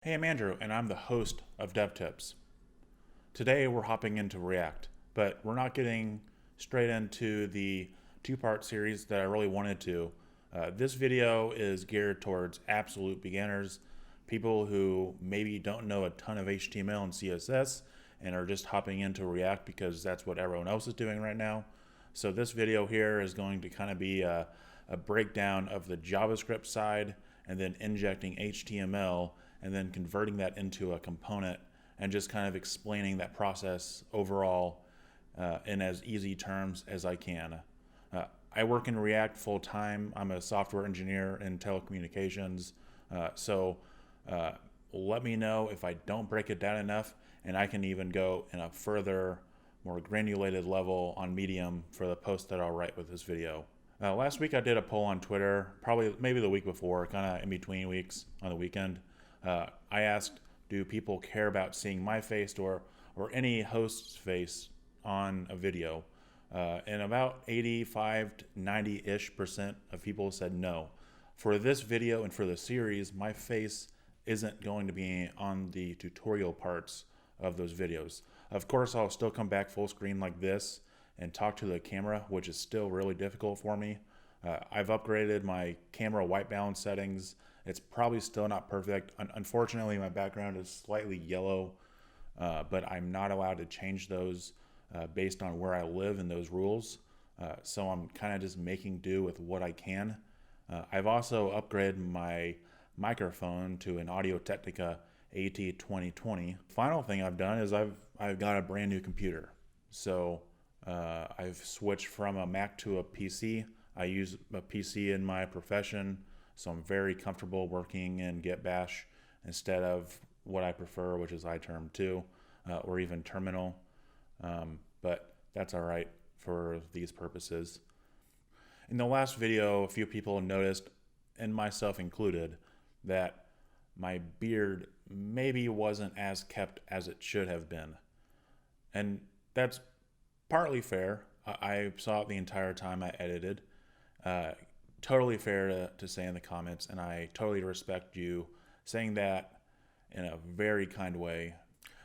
Hey, I'm Andrew, and I'm the host of DevTips. Today we're hopping into React, but we're not getting straight into the two-part series that I really wanted to. This video is geared towards absolute beginners, people who maybe don't know a ton of HTML and CSS and are just hopping into React because that's what everyone else is doing right now. So this video here is going to kind of be a breakdown of the JavaScript side and then injecting HTML and then converting that into a component and just kind of explaining that process overall in as easy terms as I can. I work in React full time. I'm a software engineer in telecommunications. So let me know if I don't break it down enough, and I can even go in a further, more granulated level on Medium for the post that I'll write with this video. Last week I did a poll on Twitter, probably maybe the week before, kind of in between weeks on the weekend. I asked, do people care about seeing my face or any host's face on a video? And about 85 to 90-ish% of people said no. For this video and for the series, my face isn't going to be on the tutorial parts of those videos. Of course, I'll still come back full screen like this and talk to the camera, which is still really difficult for me. I've upgraded my camera white balance settings. It's probably still not perfect. Unfortunately, my background is slightly yellow, but I'm not allowed to change those based on where I live and those rules. So I'm kind of just making do with what I can. I've also upgraded my microphone to an Audio-Technica AT2020. Final thing I've done is I've got a brand new computer. So I've switched from a Mac to a PC. I use a PC in my profession, so I'm very comfortable working in Git Bash instead of what I prefer, which is iTerm 2 or even Terminal. But that's all right for these purposes. In the last video, a few people noticed, and myself included, that my beard maybe wasn't as kept as it should have been. And that's partly fair. I saw it the entire time I edited. Totally fair to say in the comments, and I totally respect you saying that in a very kind way.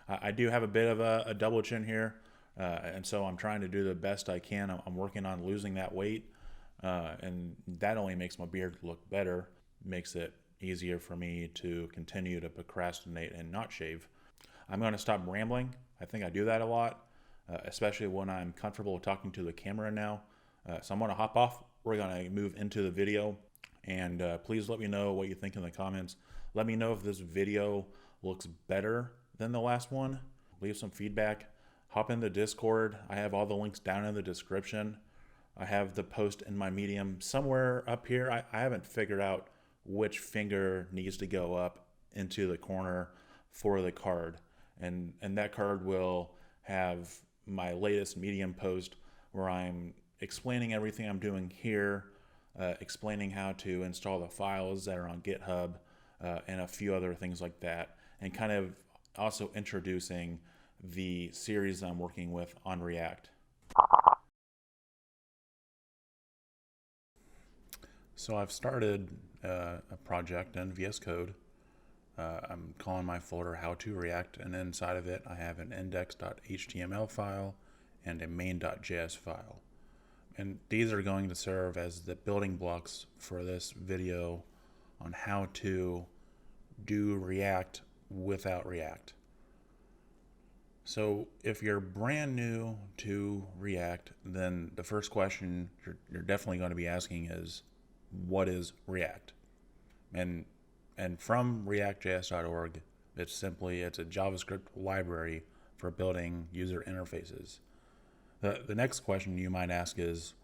I do have a bit of a double chin here, and so I'm trying to do the best I can. I'm working on losing that weight, and that only makes my beard look better, makes it easier for me to continue to procrastinate and not shave. I'm going to stop rambling. I think I do that a lot, especially when I'm comfortable talking to the camera now. So I'm going to hop off. We're going to move into the video, and please let me know what you think in the comments. Let me know if this video looks better than the last one. Leave some feedback. Hop into Discord. I have all the links down in the description. I have the post in my Medium somewhere up here. I haven't figured out which finger needs to go up into the corner for the card. And that card will have my latest Medium post where I'm explaining everything I'm doing here, explaining how to install the files that are on GitHub, and a few other things like that, and kind of also introducing the series I'm working with on React. So I've started a project in VS Code. I'm calling my folder How to React, and inside of it I have an index.html file and a main.js file. And these are going to serve as the building blocks for this video on how to do React without React. So if you're brand new to React, then the first question you're definitely going to be asking is, what is React? And from react.js.org, it's a JavaScript library for building user interfaces. The next question you might ask is,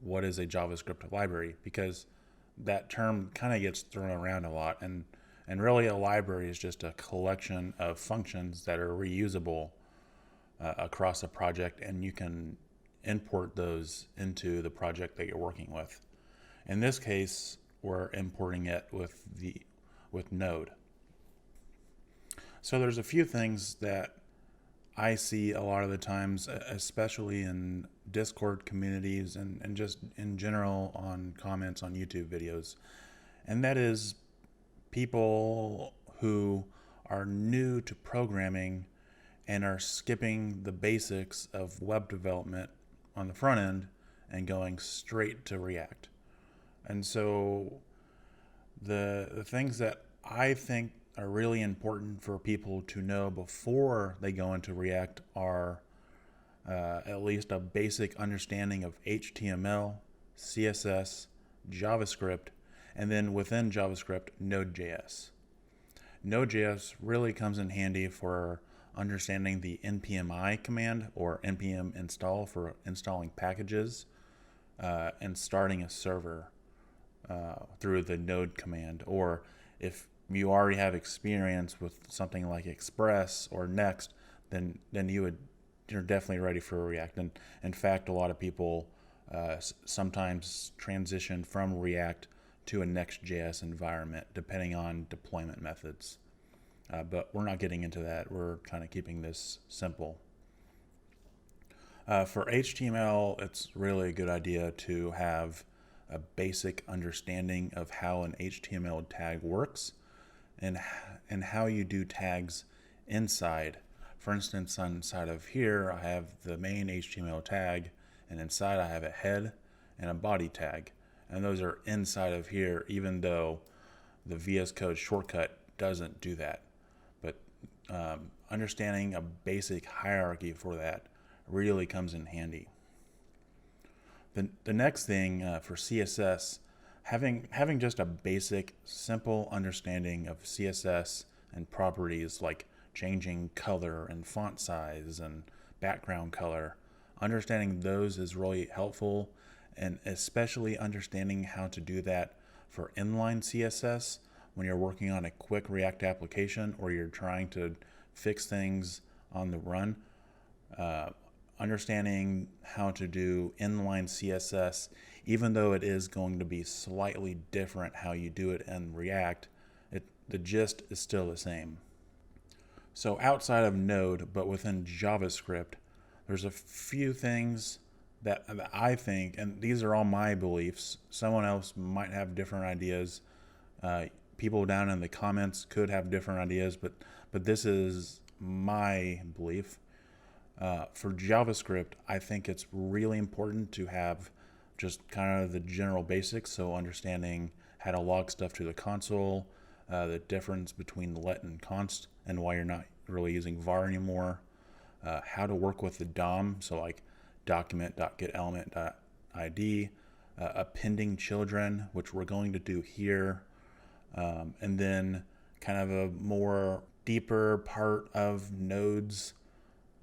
what is a JavaScript library? Because that term kind of gets thrown around a lot, and really a library is just a collection of functions that are reusable across a project, and you can import those into the project that you're working with. In this case, we're importing it with Node. So there's a few things that I see a lot of the times, especially in Discord communities and just in general on comments on YouTube videos. And that is people who are new to programming and are skipping the basics of web development on the front end and going straight to React. And so the things that I think are really important for people to know before they go into React are at least a basic understanding of HTML, CSS, JavaScript, and then within JavaScript, Node.js. Node.js really comes in handy for understanding the npmi command or npm install for installing packages and starting a server through the node command. Or if you already have experience with something like Express or Next, then you're definitely ready for React. And in fact, a lot of people sometimes transition from React to a Next.js environment, depending on deployment methods. But we're not getting into that. We're kind of keeping this simple. For HTML, it's really a good idea to have a basic understanding of how an HTML tag works and how you do tags inside. For instance, inside of here, I have the main HTML tag, and inside I have a head and a body tag. And those are inside of here, even though the VS Code shortcut doesn't do that. But understanding a basic hierarchy for that really comes in handy. The next thing for CSS, having just a basic, simple understanding of CSS and properties like changing color and font size and background color, understanding those is really helpful, and especially understanding how to do that for inline CSS when you're working on a quick React application or you're trying to fix things on the run. Understanding how to do inline CSS, even though it is going to be slightly different how you do it in React, the gist is still the same. So outside of Node, but within JavaScript, there's a few things that I think, and these are all my beliefs, someone else might have different ideas. People down in the comments could have different ideas, but this is my belief. For JavaScript, I think it's really important to have just kind of the general basics, so understanding how to log stuff to the console, the difference between let and const, and why you're not really using var anymore, how to work with the DOM, so like document.getElement.id, appending children, which we're going to do here, and then kind of a more deeper part of nodes.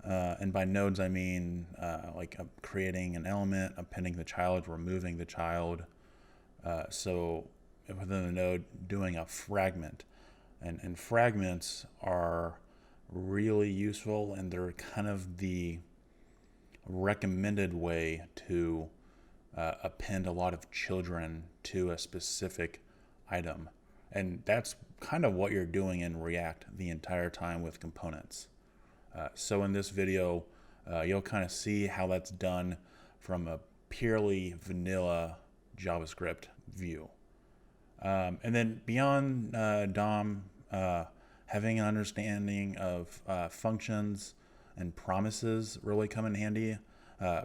And by nodes, I mean like creating an element, appending the child, removing the child. So within the node, doing a fragment. And fragments are really useful, and they're kind of the recommended way to append a lot of children to a specific item. And that's kind of what you're doing in React the entire time with components. So in this video, you'll kind of see how that's done from a purely vanilla JavaScript view. And then beyond DOM, having an understanding of functions and promises really come in handy.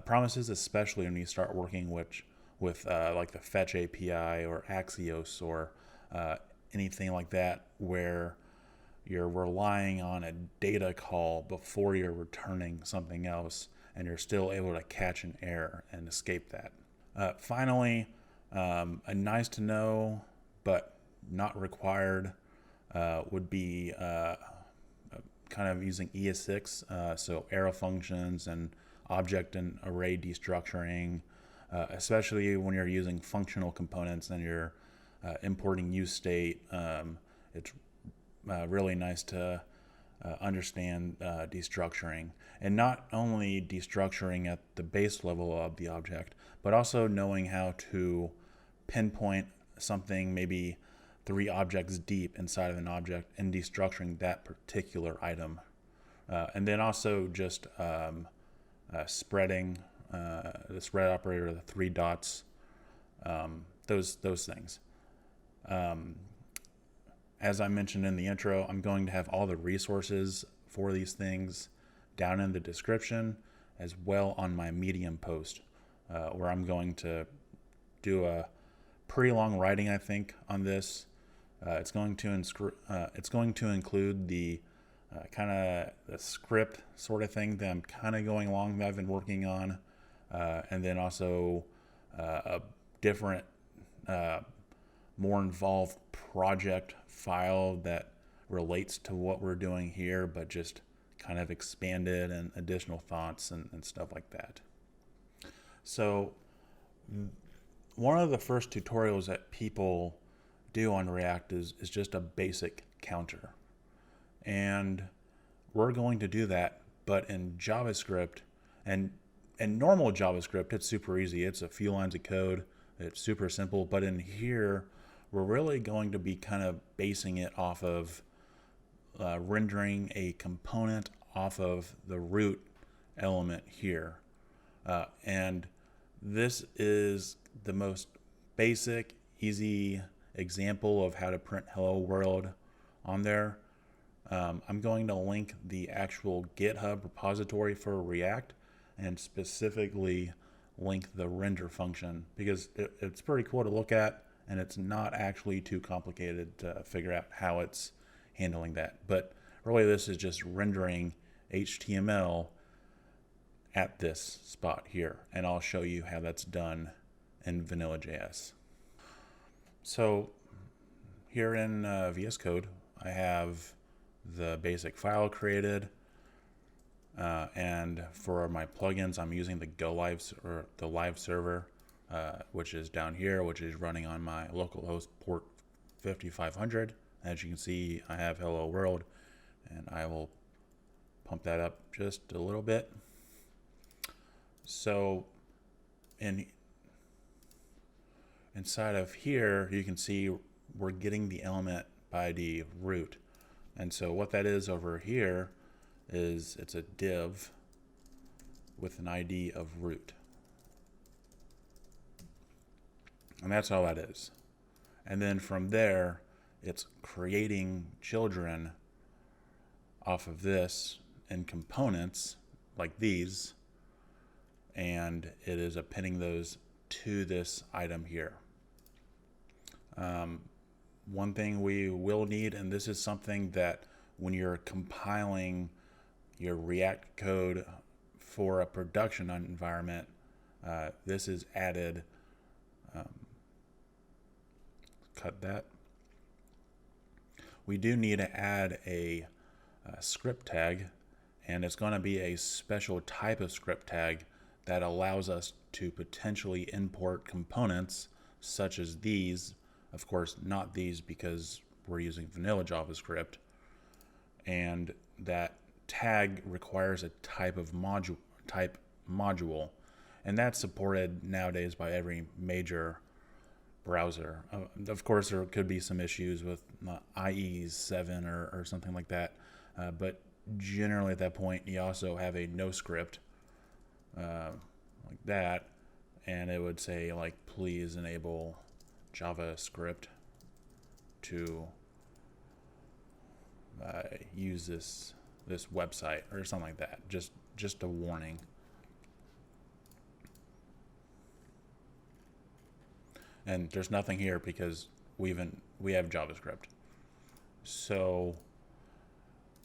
Promises, especially when you start working with like the Fetch API or Axios or anything like that, where you're relying on a data call before you're returning something else, and you're still able to catch an error and escape that. Finally, a nice to know but not required would be kind of using ES6, so arrow functions and object and array destructuring, especially when you're using functional components and you're importing use state. It's really nice to understand destructuring, and not only destructuring at the base level of the object, but also knowing how to pinpoint something maybe 3 objects deep inside of an object and destructuring that particular item. And then also just spreading the spread operator, the 3 dots, those things. as I mentioned in the intro, I'm going to have all the resources for these things down in the description, as well on my Medium post, where I'm going to do a pretty long writing, I think, on this. It's going to include the kind of the script sort of thing that I'm kind of going along that I've been working on, and then also a different, more involved project file that relates to what we're doing here, but just kind of expanded and additional thoughts and stuff like that. So one of the first tutorials that people do on React is just a basic counter. And we're going to do that, but in JavaScript and normal JavaScript, it's super easy. It's a few lines of code. It's super simple. But in here, we're really going to be kind of basing it off of rendering a component off of the root element here. And this is the most basic, easy example of how to print hello world on there. I'm going to link the actual GitHub repository for React and specifically link the render function because it's pretty cool to look at, and it's not actually too complicated to figure out how it's handling that. But really this is just rendering HTML at this spot here, and I'll show you how that's done in Vanilla.js. So here in VS Code, I have the basic file created, and for my plugins, I'm using the the live server, which is down here, which is running on my localhost port 5500. As you can see, I have hello world, and I will pump that up just a little bit. So inside of here, you can see we're getting the element by the root. And so what that is over here is it's a div with an ID of root. And that's all that is. And then from there, it's creating children off of this in components like these, and it is appending those to this item here. One thing we will need, and this is something that when you're compiling your React code for a production environment, this is added. Cut that. We do need to add a script tag, and it's going to be a special type of script tag that allows us to potentially import components such as these. Of course, not these because we're using vanilla JavaScript, and that tag requires a type module, and that's supported nowadays by every major browser. Of course, there could be some issues with IE 7 or something like that, but generally at that point, you also have a no script like that, and it would say like, please enable JavaScript to use this website or something like that. Just a warning. And there's nothing here because we have JavaScript. So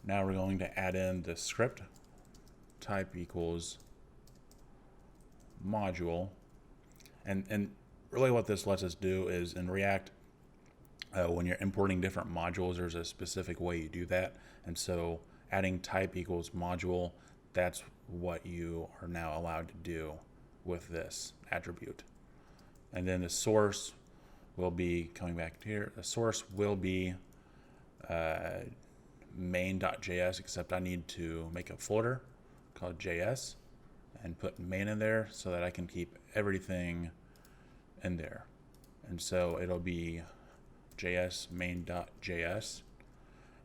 now we're going to add in the script type equals module, and really what this lets us do is in React, when you're importing different modules, there's a specific way you do that. And so adding type equals module, that's what you are now allowed to do with this attribute. And then the source will be coming back here. The source will be main.js, except I need to make a folder called JS and put main in there so that I can keep everything in there. And so it'll be JS main.js.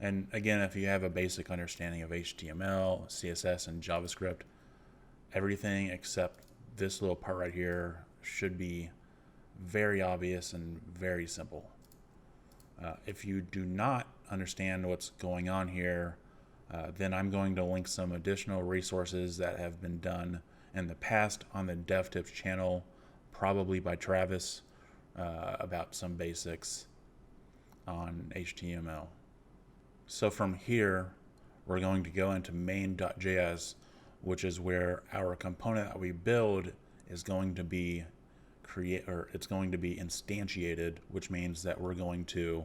And again, if you have a basic understanding of HTML, CSS, and JavaScript, everything except this little part right here should be very obvious and very simple. If you do not understand what's going on here, then I'm going to link some additional resources that have been done in the past on the DevTips channel, probably by Travis, about some basics on HTML. So from here, we're going to go into main.js, which is where our component that we build is going to be it's going to be instantiated, which means that we're going to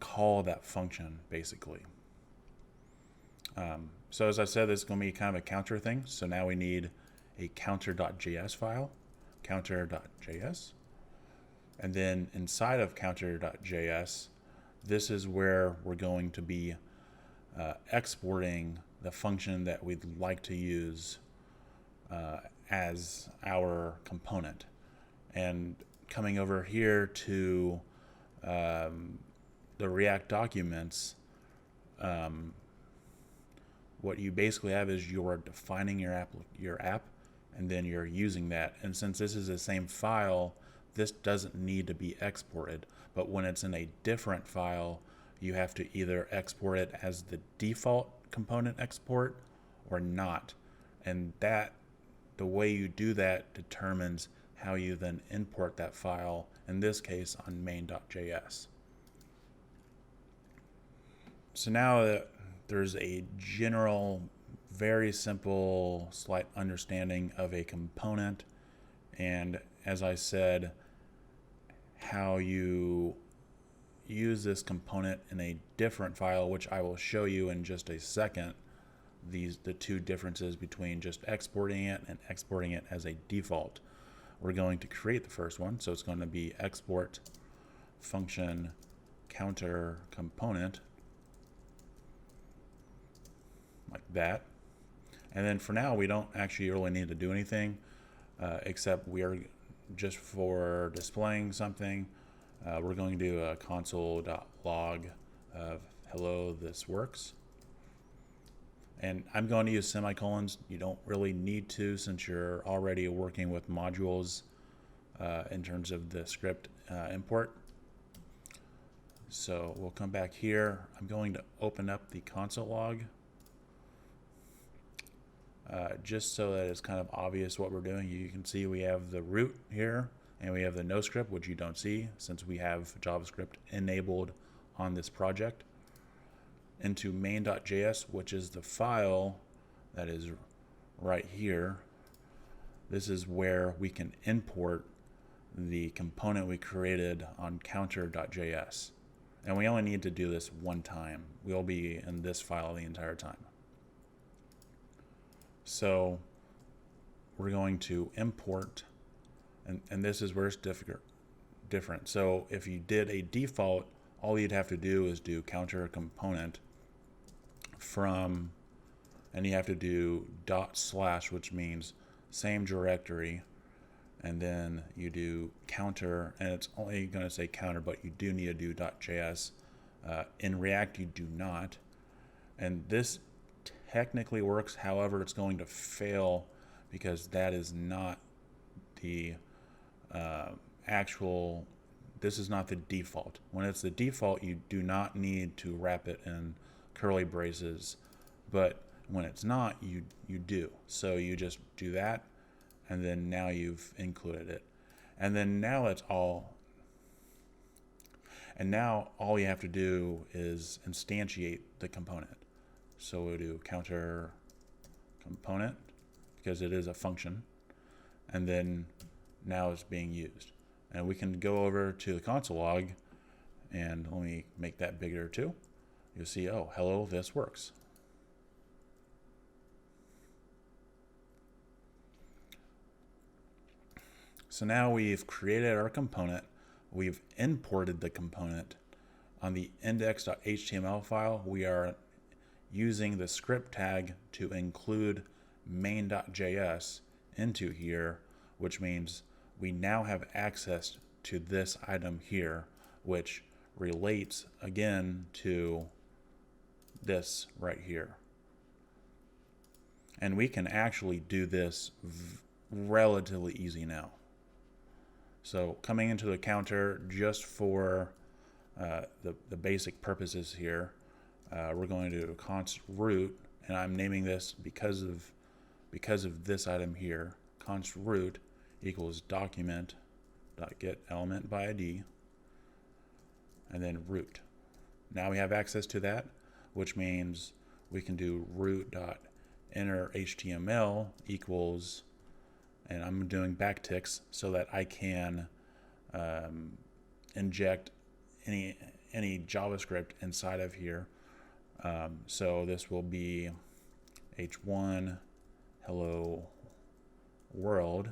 call that function basically. So as I said, this is going to be kind of a counter thing. So now we need a counter.js file, counter.js. And then inside of counter.js, this is where we're going to be exporting the function that we'd like to use as our component. And coming over here to the React documents, what you basically have is you're defining your app, and then you're using that. And since this is the same file, this doesn't need to be exported. But when it's in a different file, you have to either export it as the default component export or not. And the way you do that determines how you then import that file, in this case on main.js. So now that there's a general, very simple, slight understanding of a component, and as I said, how you use this component in a different file, which I will show you in just a second, the two differences between just exporting it and exporting it as a default. We're going to create the first one, so it's going to be export function counter component, like that. And then for now, we don't actually really need to do anything, except we are just for displaying something. We're going to do a console.log of hello, this works. And I'm going to use semicolons. You don't really need to, since you're already working with modules in terms of the script import. So we'll come back here. I'm going to open up the console log just so that it's kind of obvious what we're doing. You can see we have the root here, and we have the no script, which you don't see since we have JavaScript enabled on this project, into main.js, which is the file that is right here. This is where we can import the component we created on counter.js. And we only need to do this one time. We'll be in this file the entire time. So we're going to import, and this is where it's different. So if you did a default, all you'd have to do is do counter component from, and you have to do /, which means same directory, and then you do counter, and it's only going to say counter, but you do need to do .js. In React, you do not, and this technically works. However, it's going to fail because that is not the actual. This is not the default. When it's the default, you do not need to wrap it in curly braces, but when it's not, you do. So you just do that, and then now you've included it, and then now it's all. And now all you have to do is instantiate the component. So we'll do counter component because it is a function, and then now it's being used. And we can go over to the console log, and let me make that bigger too. You'll see, oh, hello, this works. So now we've created our component. We've imported the component. On the index.html file, we are using the script tag to include main.js into here, which means we now have access to this item here, which relates again to this right here. And we can actually do this relatively easy now. So coming into the counter just for the basic purposes here. We're going to do const root, and I'm naming this because of this item here. Const root equals document.get element by ID, and then root. Now we have access to that, which means we can do root.enter HTML equals, and I'm doing backticks so that I can inject any JavaScript inside of here. So this will be h1 hello world,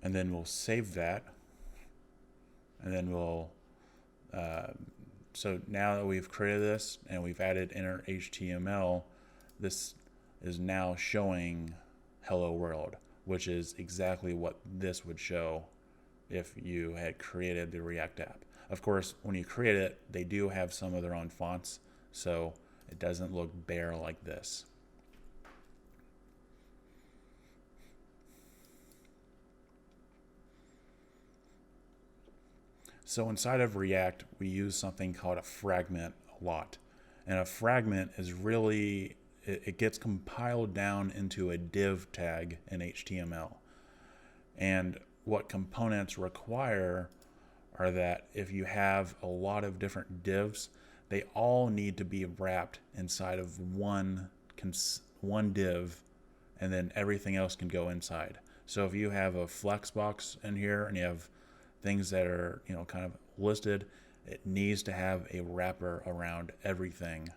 and then we'll save that, and then we'll so now that we've created this and we've added inner HTML, this is now showing hello world, which is exactly what this would show if you had created the React app. Of course, when you create it, they do have some of their own fonts, so it doesn't look bare like this. So inside of React, we use something called a fragment a lot. And a fragment is really, it gets compiled down into a div tag in HTML. And what components require are that if you have a lot of different divs, they all need to be wrapped inside of one div, and then everything else can go inside. So if you have a flexbox in here and you have things that are, kind of listed, it needs to have a wrapper around everything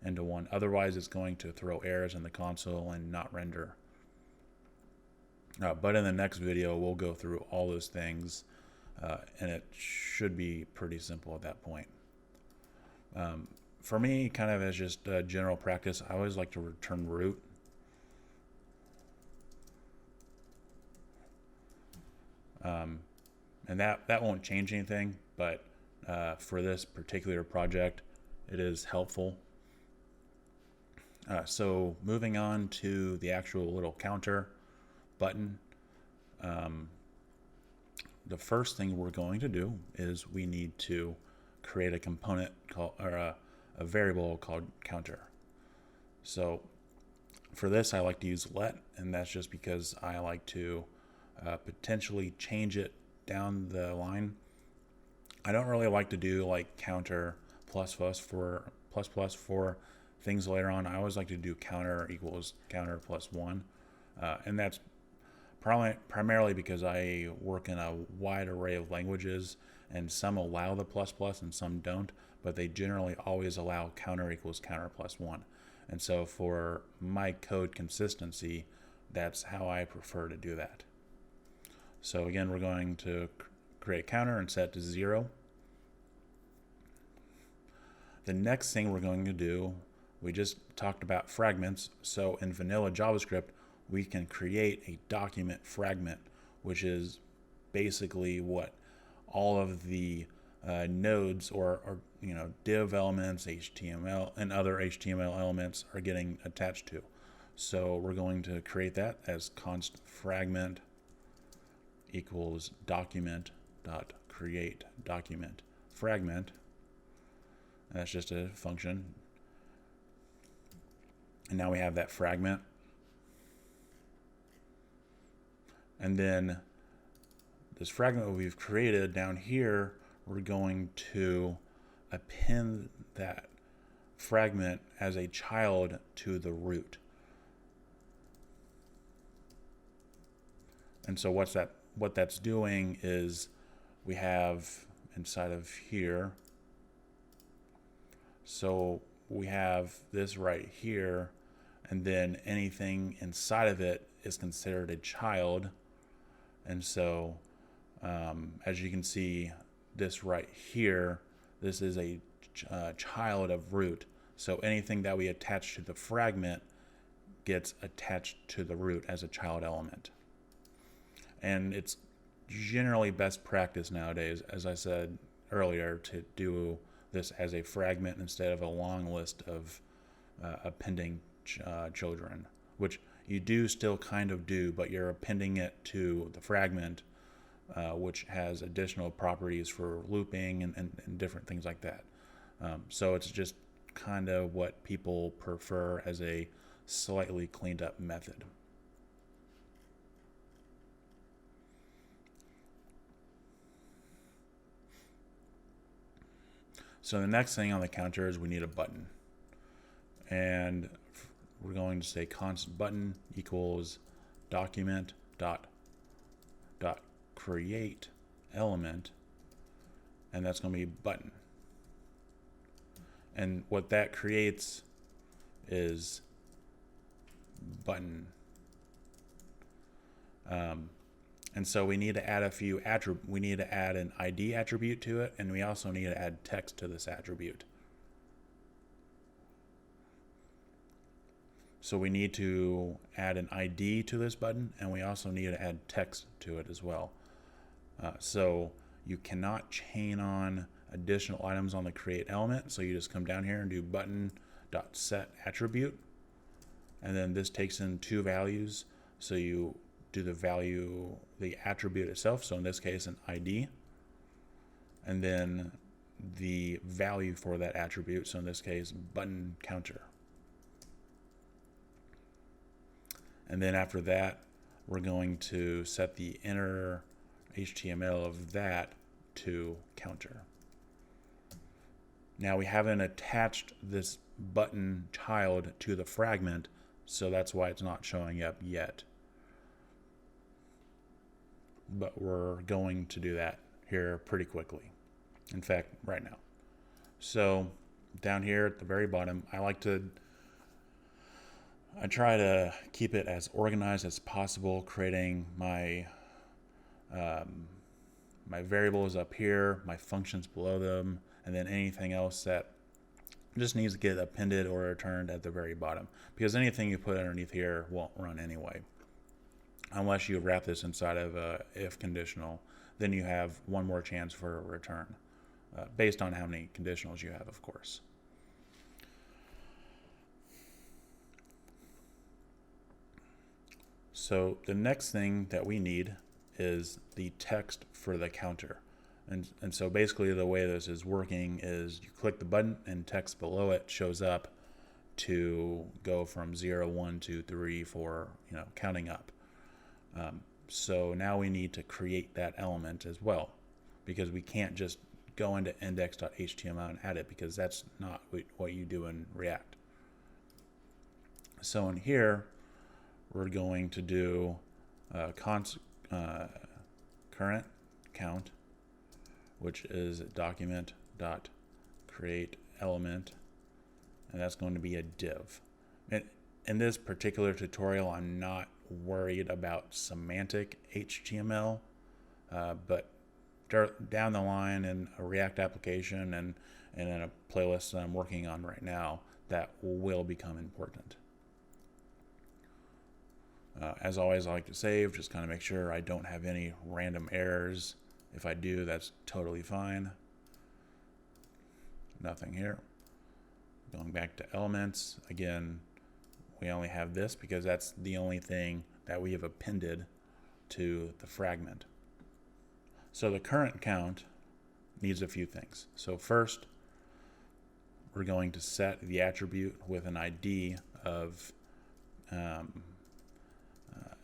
into one. Otherwise, it's going to throw errors in the console and not render. But in the next video, we'll go through all those things, and it should be pretty simple at that point. For me, kind of as just a general practice, I always like to return root. And that won't change anything, but for this particular project, it is helpful. So moving on to the actual little counter button, the first thing we're going to do is we need to create a component called, or a variable called counter. So for this, I like to use let, and that's just because I like to potentially change it down the line. I don't really like to do like counter plus for things later on. I always like to do counter equals counter plus 1, and that's primarily because I work in a wide array of languages, and some allow the plus and some don't, but they generally always allow counter equals counter plus 1. And so for my code consistency, that's how I prefer to do that. So again, we're going to create a counter and set to 0. The next thing we're going to do, we just talked about fragments. So in vanilla JavaScript, we can create a document fragment, which is basically what all of the nodes or div elements, HTML, and other HTML elements are getting attached to. So we're going to create that as const fragment equals document.create document fragment. And that's just a function. And now we have that fragment. And then this fragment we've created down here, we're going to append that fragment as a child to the root. And so what that's doing is we have inside of here, so we have this right here, and then anything inside of it is considered a child. And so as you can see, this right here, this is a child of root. So anything that we attach to the fragment gets attached to the root as a child element. And it's generally best practice nowadays, as I said earlier, to do this as a fragment instead of a long list of appending children, which you do still kind of do, but you're appending it to the fragment which has additional properties for looping and different things like that. So it's just kind of what people prefer as a slightly cleaned up method. So the next thing on the counter is we need a button. And we're going to say constant button equals document dot create element, and that's going to be button. And what that creates is button. And so we need to add a few attributes. We need to add an ID attribute to it, and we also need to add text to this attribute. So we need to add an ID to this button, and we also need to add text to it as well. So you cannot chain on additional items on the create element, so you just come down here and do button.set attribute, and then this takes in two values. So you do the attribute itself, so in this case an ID, and then the value for that attribute, so in this case button counter. And then after that, we're going to set the inner HTML of that to counter. Now we haven't attached this button child to the fragment, so that's why it's not showing up yet. But we're going to do that here pretty quickly. In fact, right now. So down here at the very bottom, I try to keep it as organized as possible, creating my my variables up here, my functions below them, and then anything else that just needs to get appended or returned at the very bottom, because anything you put underneath here won't run anyway. Unless you wrap this inside of a if conditional, then you have one more chance for a return, based on how many conditionals you have, of course. So the next thing that we need is the text for the counter. And so basically the way this is working is you click the button and text below it shows up to go from 0, 1, 2, 3, 4, counting up. So now we need to create that element as well, because we can't just go into index.html and add it, because that's not what you do in React. So in here, we're going to do current count, which is document.create element, and that's going to be a div. In this particular tutorial, I'm not worried about semantic HTML, but down the line in a React application and in a playlist that I'm working on right now, that will become important. As always, I like to save, just kind of make sure I don't have any random errors. If I do, that's totally fine. Nothing here. Going back to elements, again, we only have this because that's the only thing that we have appended to the fragment. So the current count needs a few things. So first, we're going to set the attribute with an ID of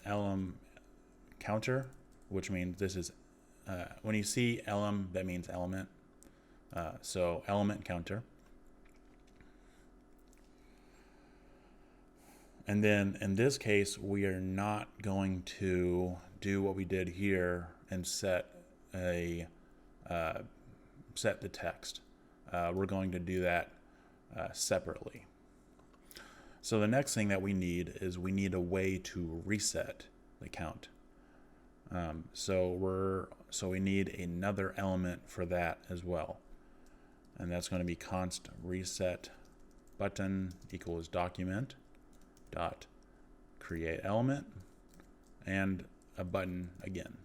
elem counter, which means this is when you see elem, that means element. So element counter. And then in this case, we are not going to do what we did here and set the text. We're going to do that separately. So the next thing that we need is we need a way to reset the count. So we need another element for that as well, and that's going to be const reset button equals document dot create element and a button again.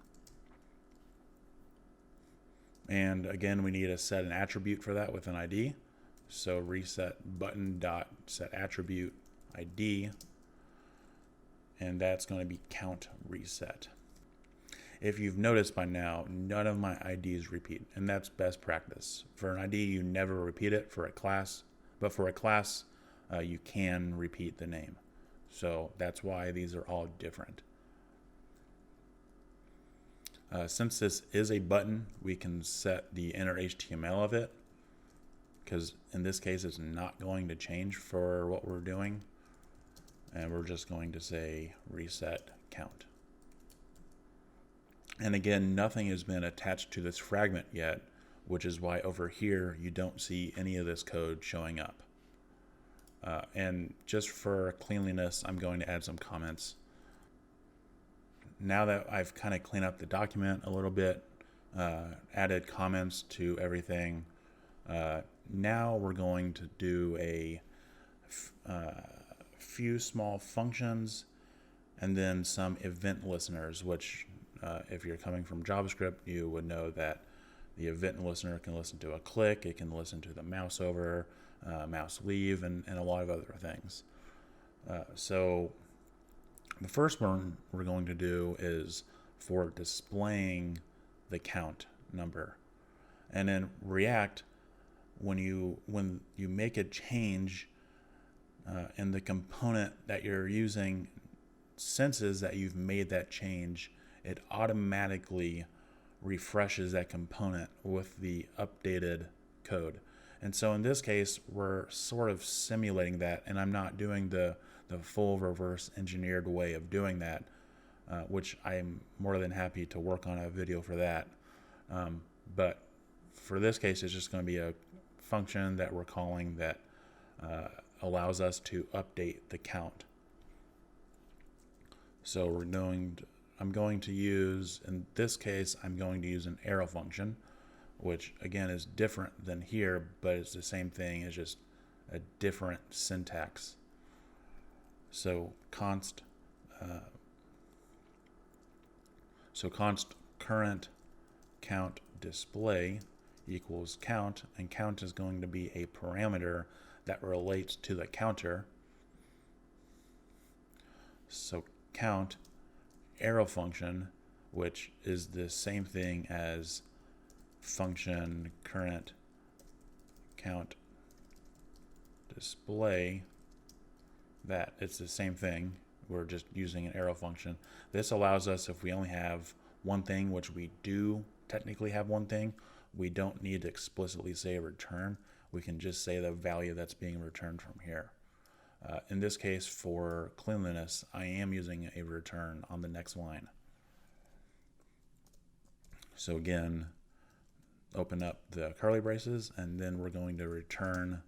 And again, we need to set an attribute for that with an ID. So reset button dot set attribute ID, and that's going to be count reset. If you've noticed by now, none of my IDs repeat, and that's best practice. For an ID, you never repeat it for a class, but for a class, you can repeat the name. So that's why these are all different. Since this is a button, we can set the inner HTML of it, because in this case it's not going to change for what we're doing, and we're just going to say reset count. And again, nothing has been attached to this fragment yet, which is why over here you don't see any of this code showing up. And just for cleanliness, I'm going to add some comments. Now that I've kind of cleaned up the document a little bit, added comments to everything, now we're going to do a few small functions and then some event listeners, which if you're coming from JavaScript, you would know that the event listener can listen to a click, it can listen to the mouse over, mouse leave, and a lot of other things. So the first one we're going to do is for displaying the count number. And in React, when you make a change and the component that you're using senses that you've made that change, it automatically refreshes that component with the updated code. And so in this case, we're sort of simulating that, and I'm not doing the full reverse engineered way of doing that, which I'm more than happy to work on a video for that. But for this case, it's just going to be a function that we're calling that allows us to update the count. So I'm going to use, in this case, I'm going to use an arrow function, which again is different than here, but it's the same thing, it's just a different syntax. So const current count display equals count, and count is going to be a parameter that relates to the counter. So count arrow function, which is the same thing as function current count display, that it's the same thing. We're just using an arrow function. This allows us, if we only have one thing, which we do technically have one thing, we don't need to explicitly say return. We can just say the value that's being returned from here. In this case, for cleanliness, I am using a return on the next line. So again, open up the curly braces, and then we're going to return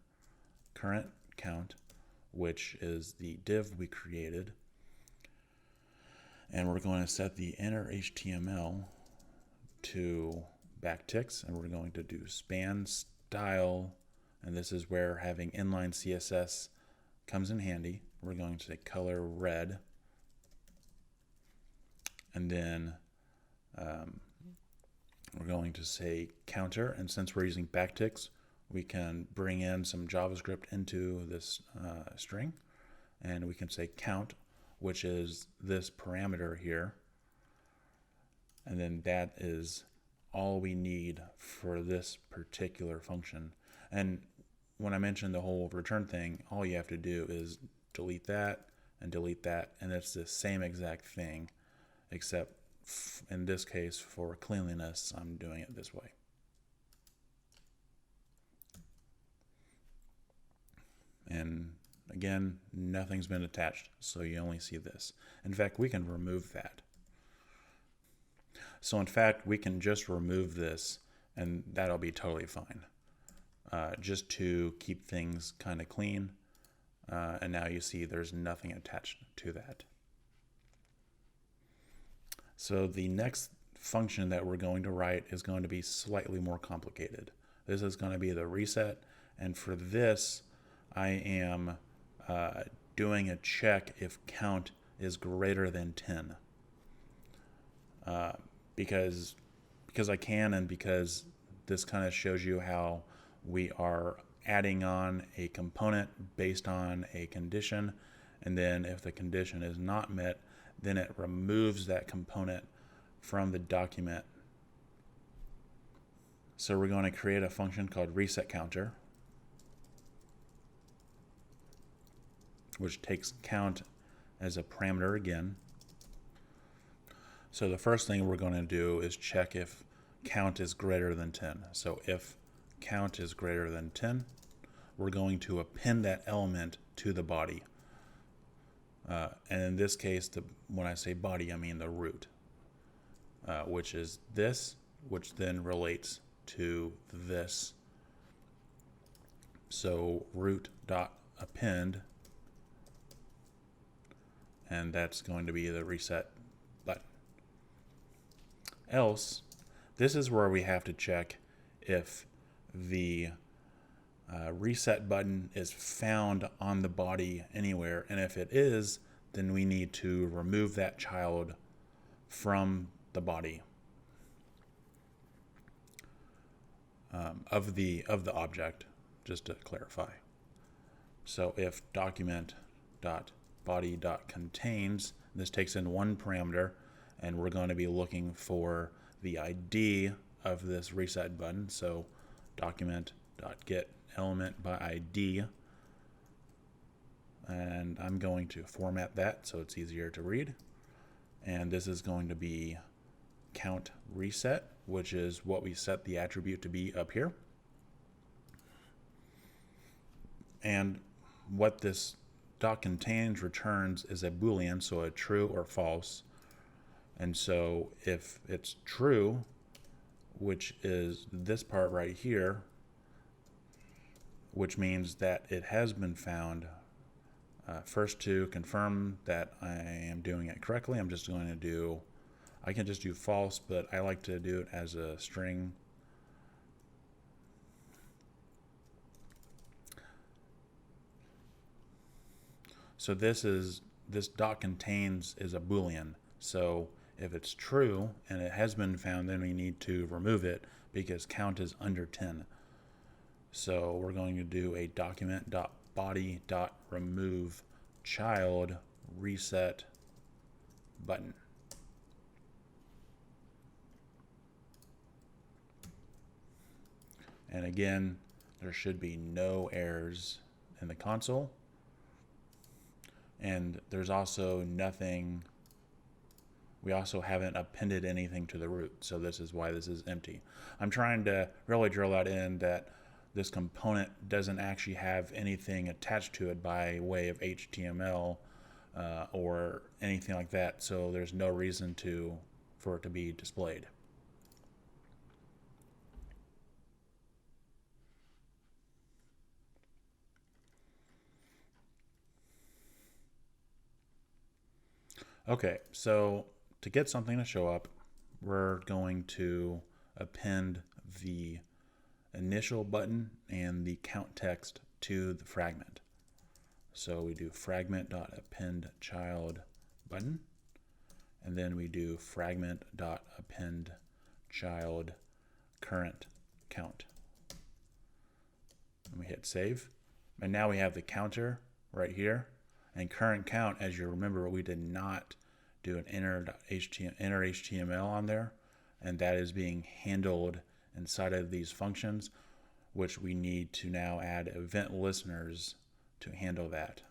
current count, which is the div we created. And we're going to set the inner HTML to backticks, and we're going to do span style, and this is where having inline CSS comes in handy. We're going to say color red, and then we're going to say counter, and since we're using backticks, we can bring in some JavaScript into this string, and we can say count, which is this parameter here, and then that is all we need for this particular function. And when I mentioned the whole return thing, all you have to do is delete that, and it's the same exact thing, except in this case, for cleanliness, I'm doing it this way. And again, nothing's been attached, so you only see this. In fact, we can remove that. So in fact, we can just remove this, and that'll be totally fine. Just to keep things kind of clean. And now you see there's nothing attached to that. So the next function that we're going to write is going to be slightly more complicated. This is going to be the reset, and for this, I am doing a check if count is greater than 10. Because I can, and because this kind of shows you how we are adding on a component based on a condition, and then if the condition is not met, then it removes that component from the document. So we're going to create a function called resetCounter, which takes count as a parameter again. So the first thing we're going to do is check if count is greater than 10. So if count is greater than 10, we're going to append that element to the body. And in this case, when I say body, I mean the root, which is this, which then relates to this. So root.append, and that's going to be the reset button. Else, this is where we have to check if the reset button is found on the body anywhere, and if it is, then we need to remove that child from the body of the object, just to clarify. So if document.body.contains, this takes in one parameter, and we're going to be looking for the ID of this reset button. So document.get element by ID, and I'm going to format that so it's easier to read. And this is going to be count reset, which is what we set the attribute to be up here. And what this .contains returns is a Boolean, so a true or false. And so if it's true, which is this part right here, which means that it has been found, first to confirm that I am doing it correctly, I'm just going to do, I can just do false, but I like to do it as a string. So this .contains is a Boolean. So if it's true and it has been found, then we need to remove it because count is under 10. So we're going to do a document.body.remove child reset button. And again, there should be no errors in the console. And there's also nothing, we also haven't appended anything to the root, so this is why this is empty. I'm trying to really drill that in, that this component doesn't actually have anything attached to it by way of HTML or anything like that, so there's no reason for it to be displayed. Okay, so to get something to show up, we're going to append the initial button and the count text to the fragment. So we do fragment.append child button, and then we do fragment.append child current count. And we hit save. And now we have the counter right here. And current count, as you remember, we did not do an enter HTML on there, and that is being handled inside of these functions, which we need to now add event listeners to handle that.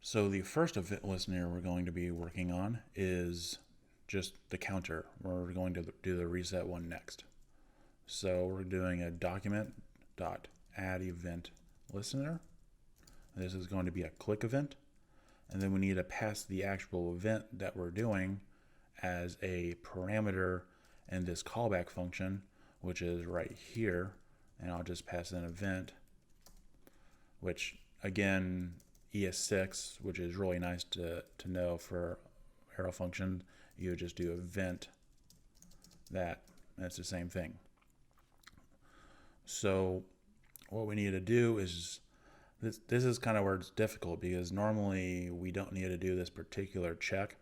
So the first event listener we're going to be working on is just the counter. We're going to do the reset one next. So we're doing a document.add event listener. This is going to be a click event. And then we need to pass the actual event that we're doing as a parameter in this callback function, which is right here. And I'll just pass an event, which again, ES6, which is really nice to know for arrow function. You would just do event that, and it's the same thing. So what we need to do is, this is kind of where it's difficult, because normally we don't need to do this particular check,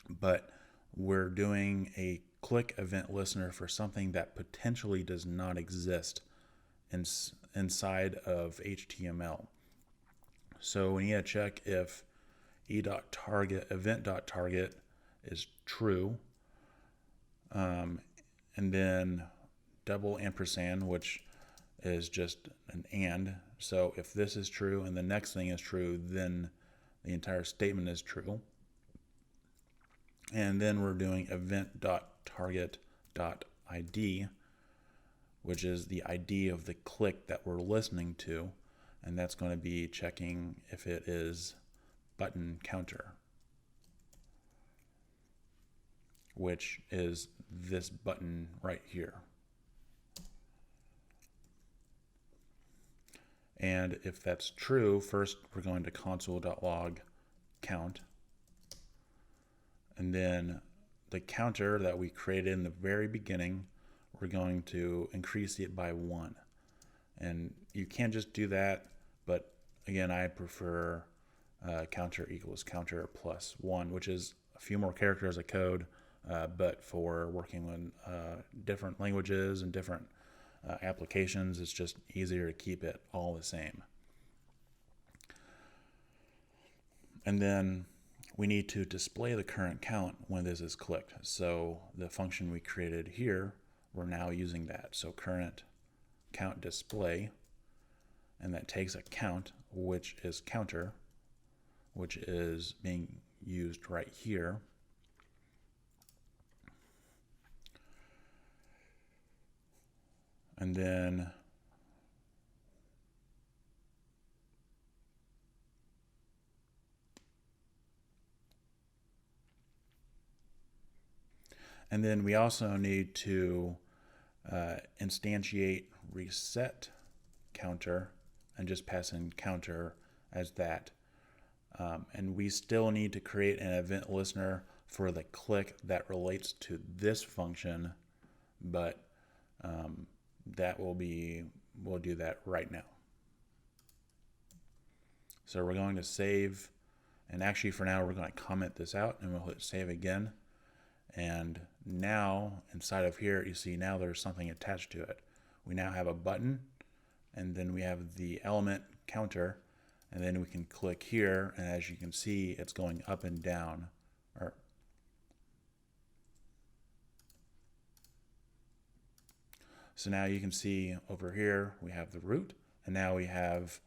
but we're doing a click event listener for something that potentially does not exist inside of HTML. So we need to check if event.target is true, and then double ampersand, which is just an and. So if this is true and the next thing is true, then the entire statement is true. And then we're doing event.target.id, which is the ID of the click that we're listening to, and that's going to be checking if it is button counter, which is this button right here. And if that's true, first we're going to console.log count, and then the counter that we created in the very beginning, we're going to increase it by 1. And you can't just do that, but again, I prefer counter equals counter plus 1, which is a few more characters of code, but for working with different languages and different applications, it's just easier to keep it all the same. And then we need to display the current count when this is clicked. So the function we created here, we're now using that. So current count display, and that takes a count, which is counter, which is being used right here. And then we also need to instantiate reset counter and just pass in counter as that. And we still need to create an event listener for the click that relates to this function, but we'll do that right now. So we're going to save, and actually for now we're going to comment this out, and we'll hit save again. And now inside of here, you see now there's something attached to it. We now have a button, and then we have the element counter, and then we can click here, and as you can see, it's going up and down. So now you can see over here we have the root, and now we have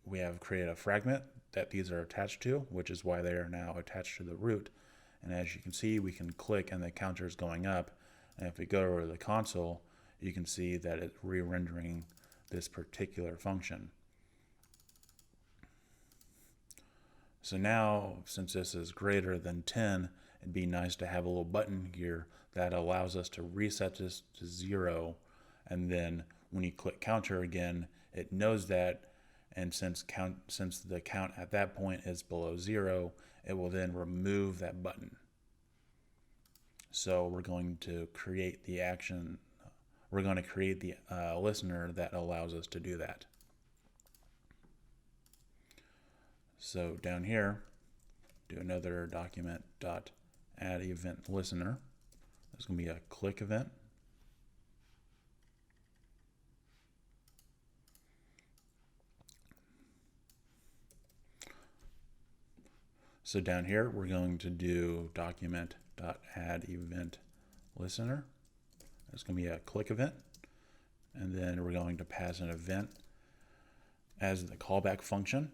we have created a fragment that these are attached to, which is why they are now attached to the root. And as you can see, we can click and the counter is going up. And if we go over to the console, you can see that it's re-rendering this particular function. So now, since this is greater than 10, it'd be nice to have a little button here that allows us to reset this to 0. And then when you click counter again, it knows that. And since the count at that point is below 0, it will then remove that button. So we're going to create the action. We're going to create the listener that allows us to do that. So down here, do another document.add event listener. There's going to be a click event. So down here, we're going to do document.add event listener. There's going to be a click event. And then we're going to pass an event as the callback function.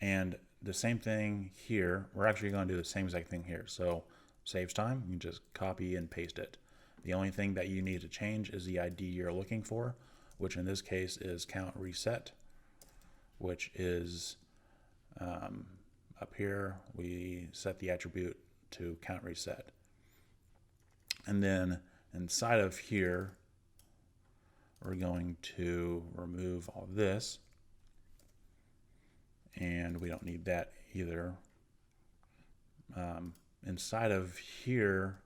And the same thing here, we're actually going to do the same exact thing here. So saves time, you can just copy and paste it. The only thing that you need to change is the ID you're looking for, which in this case is count reset, which is up here, we set the attribute to count reset. And then inside of here, we're going to remove all of this. And we don't need that either. Inside of here,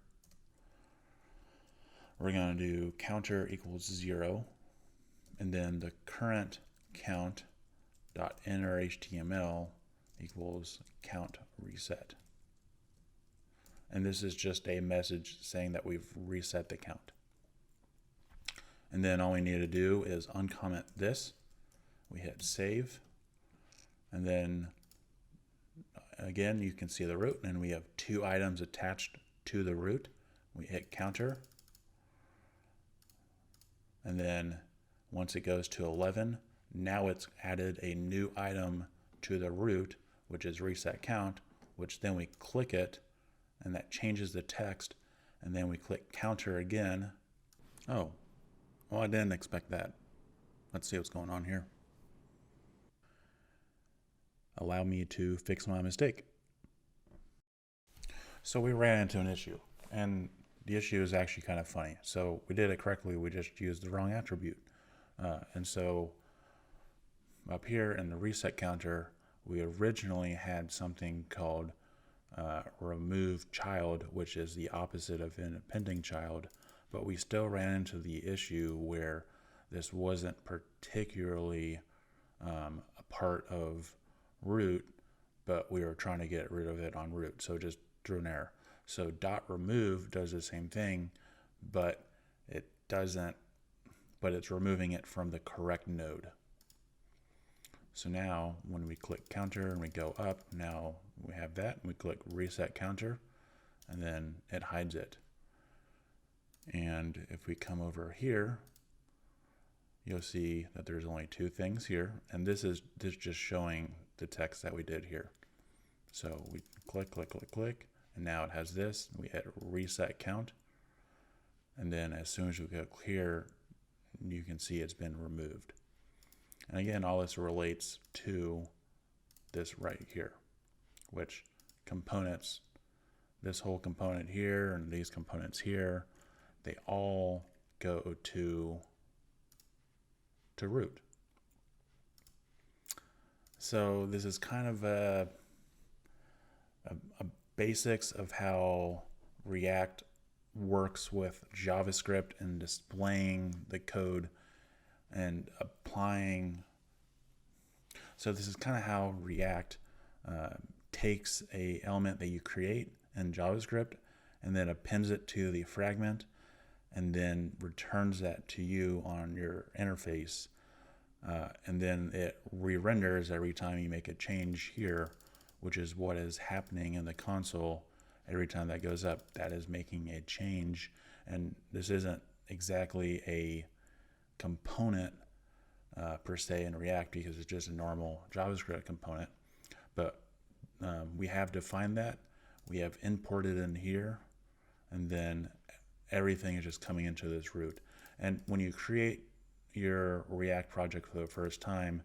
we're going to do counter equals 0. And then the current count dot enter HTML equals count reset. And this is just a message saying that we've reset the count. And then all we need to do is uncomment this. We hit save. And then again, you can see the root, and we have 2 items attached to the root. We hit counter. And then once it goes to 11, now it's added a new item to the root, which is reset count, which then we click it, and that changes the text. And then we click counter again. Oh, well, I didn't expect that. Let's see what's going on here. Allow me to fix my mistake. So we ran into an issue, and the issue is actually kind of funny. So we did it correctly, we just used the wrong attribute. And so up here in the reset counter, we originally had something called remove child, which is the opposite of an appending child, but we still ran into the issue where this wasn't particularly a part of root, but we were trying to get rid of it on root, so it just drew an error. So .remove does the same thing, but it doesn't, but it's removing it from the correct node. So now when we click counter and we go up, now we have that, and we click reset counter, and then it hides it. And if we come over here, you'll see that there's only 2 things here, and this is just showing the text that we did here. So we click, click, click, click, and now it has this. We hit reset count, and then as soon as we go here, you can see it's been removed. And again, all this relates to this right here, which components, this whole component here and these components here, they all go to root. So this is kind of a basics of how React works with JavaScript and displaying the code and applying. So this is kind of how React takes a element that you create in JavaScript and then appends it to the fragment and then returns that to you on your interface. And then it re-renders every time you make a change here, which is what is happening in the console. Every time that goes up, that is making a change. And this isn't exactly a component per se in React, because it's just a normal JavaScript component. But we have defined that. We have imported in here, and then everything is just coming into this root. And when you create your React project for the first time,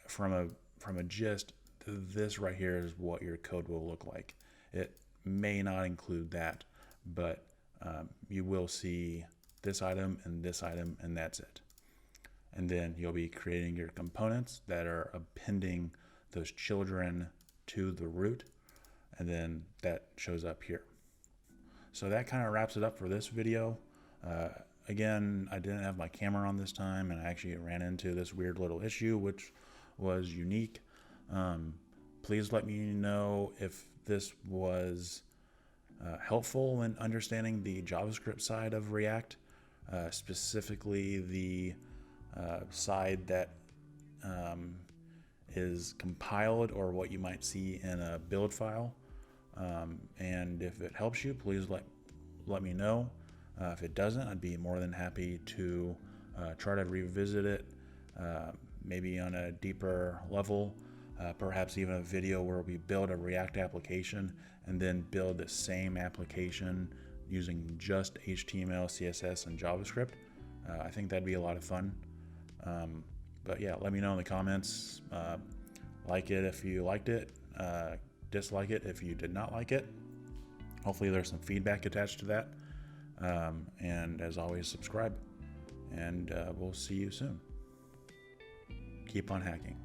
from a gist, this right here is what your code will look like. It may not include that, but you will see this item, and that's it. And then you'll be creating your components that are appending those children to the root, and then that shows up here. So that kind of wraps it up for this video. Again, I didn't have my camera on this time, and I actually ran into this weird little issue, which was unique. Please let me know if this was helpful in understanding the JavaScript side of React, specifically the side that is compiled, or what you might see in a build file. And if it helps you, please let me know. If it doesn't, I'd be more than happy to try to revisit it, maybe on a deeper level, perhaps even a video where we build a React application and then build the same application using just HTML, CSS, and JavaScript. I think that'd be a lot of fun. But yeah, let me know in the comments. Like it if you liked it, dislike it if you did not like it. Hopefully there's some feedback attached to that. And as always, subscribe, and we'll see you soon. Keep on hacking.